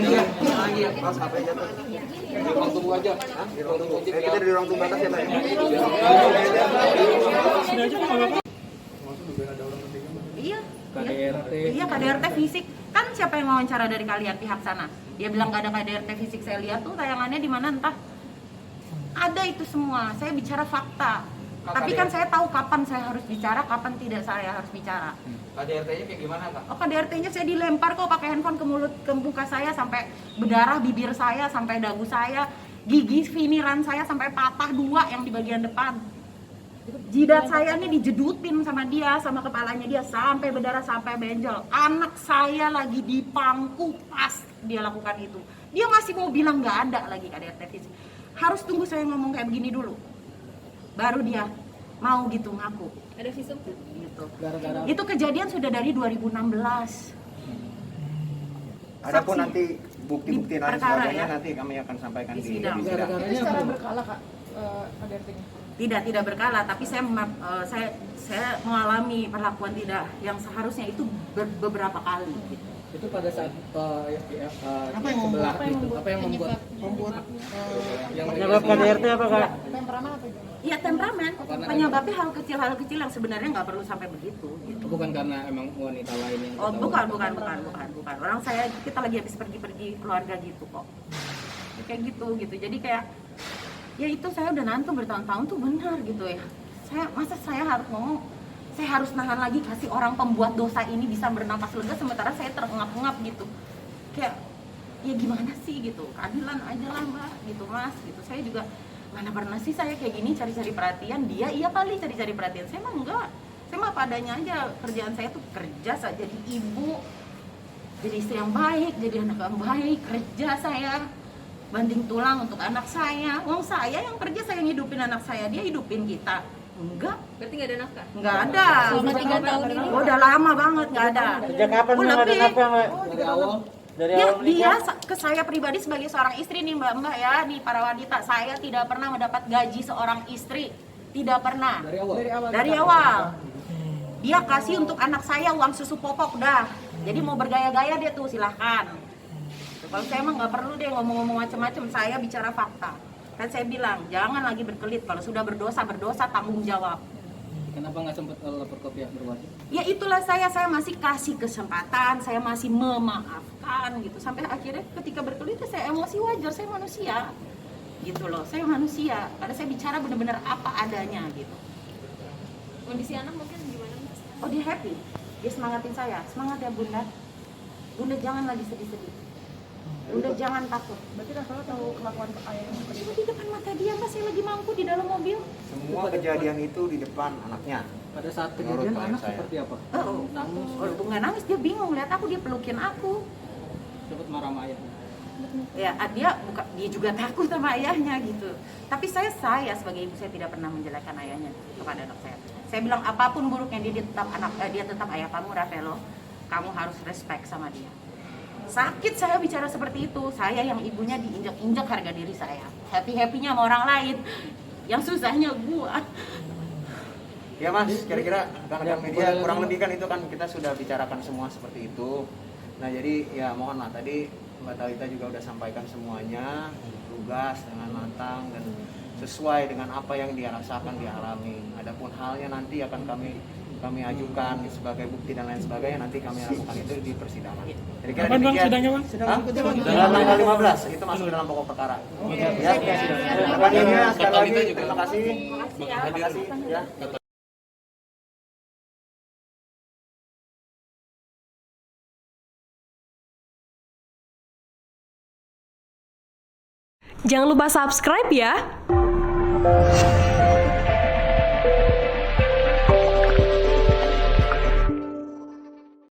lagi ya. Mas, HP jatuh. Di ruang tunggu aja. Di ruang tunggu. Kita di ruang tunggu atas ya, Pak. Iya. Iya, KDRT fisik. Kan siapa yang wawancara dari kalian pihak sana? Dia bilang nggak ada KDRT fisik. Saya lihat tuh tayangannya di mana entah. Ada itu semua. Saya bicara fakta. Tapi kan saya tahu kapan saya harus bicara, kapan tidak saya harus bicara. KDRT-nya kayak gimana, Kak? Oh, KDRT-nya saya dilempar kok pakai handphone ke mulut, ke muka saya sampai berdarah bibir saya, sampai dagu saya, gigi finiran saya sampai patah 2 yang di bagian depan. Jidat saya ini dijedutin sama dia, sama kepalanya dia sampai berdarah, sampai benjol. Anak saya lagi di pangku pas dia lakukan itu. Dia masih mau bilang nggak ada lagi KDRT fisik. Harus tunggu saya ngomong kayak begini dulu. Baru dia mau gitu ngaku. Ada visum tuh? Gitu. Itu kejadian sudah dari 2016. Adapun nanti bukti-bukti lain sebagainya ya? nanti kami akan sampaikan di sidang. Itu secara berkala, Kak, KDRT-nya? Tidak berkala, tapi saya mengalami perlakuan tidak yang seharusnya itu beberapa kali gitu. Itu pada saat Apa yang membuat yang menyebabkan KDRT apa, Kak? temperamen apa itu? Iya, temperamen. Penyebabnya hal kecil yang sebenarnya nggak perlu sampai begitu gitu. Bukan karena emang wanita lain yang Oh, bukan. Orang saya, kita lagi habis pergi keluarga gitu kok. Ya, kayak gitu. Jadi kayak ya itu saya udah nanti bertahun-tahun tuh benar gitu ya. Masa saya harus ngomong, saya harus nahan lagi kasih orang pembuat dosa ini bisa bernapas lega sementara saya terengap-engap gitu. Kayak ya gimana sih gitu. Keadilan aja lah, Mbak, gitu, Mas, gitu. Saya juga mana pernah sih saya kayak gini cari-cari perhatian. Dia iya kali cari-cari perhatian. Saya mah enggak. Saya mah padanya aja. Kerjaan saya tuh kerja saja, jadi ibu, jadi istri yang baik, jadi anak yang baik, kerja saya banting tulang untuk anak saya. Wong saya yang kerja, saya ngidupin anak saya, dia hidupin kita. Enggak. Berarti nggak ada nafkah? Enggak ada. Selama 3 tahun ini? Oh, udah lama banget enggak ada. Sejak kapan Oh, nggak ada lebih. nafkah, Mbak? Dari awal? Dari awal Dia menikah? ke saya pribadi sebagai seorang istri nih mbak ya, nih para wanita, saya tidak pernah mendapat gaji seorang istri, tidak pernah. Dari awal. Dia kasih untuk anak saya uang susu popok dah. Jadi mau bergaya-gaya dia tuh silahkan. Kalau saya emang nggak perlu deh ngomong-ngomong macam-macam, saya bicara fakta. Kan saya bilang jangan lagi berkelit, kalau sudah berdosa tanggung jawab. Kenapa nggak sempat lapor ke pihak berwajib? Ya itulah saya masih kasih kesempatan, saya masih memaafkan gitu. Sampai akhirnya ketika berkelit saya emosi, wajar, saya manusia. Gitu loh, saya manusia. Karena saya bicara benar-benar apa adanya gitu. Kondisi anak mungkin gimana, Mas? Oh, dia happy. Dia semangatin saya. Semangat ya, Bunda. Bunda jangan lagi sedih-sedih. Bunda jangan takut. Berarti Rafael tahu kelakuan ayahnya seperti itu? Di depan mata dia, Mas, saya lagi mangku di dalam mobil. Semua kejadian itu di depan anaknya. Pada saat Menurut kejadian klien anak saya. seperti apa? Oh, nggak nangis, dia bingung lihat aku, dia pelukin aku. Sempat marah sama ayahnya. Ya, dia juga takut sama ayahnya gitu. Tapi saya sebagai ibu, saya tidak pernah menjelekkan ayahnya kepada anak saya. Saya bilang apapun buruknya dia tetap ayah kamu, Rafael. Kamu harus respect sama dia. Sakit saya bicara seperti itu. Saya yang ibunya diinjak-injak harga diri saya. Happy-happynya sama orang lain. Yang susahnya gua. Ya Mas, kira-kira rekan-rekan media kurang lebih kan itu kan kita sudah bicarakan semua seperti itu. Nah jadi ya mohon lah, tadi Mbak Talita juga udah sampaikan semuanya, tugas dengan matang dan sesuai dengan apa yang dia rasakan, dia alami. Adapun halnya nanti akan kami ajukan sebagai bukti dan lain sebagainya, nanti kami lakukan itu di persidangan. Jadi kira demikian. Dalam tanggal 15 itu masuk dalam pokok perkara. Ya. Rekan media sekali lagi terima kasih. Terima kasih ya. Jangan lupa subscribe ya.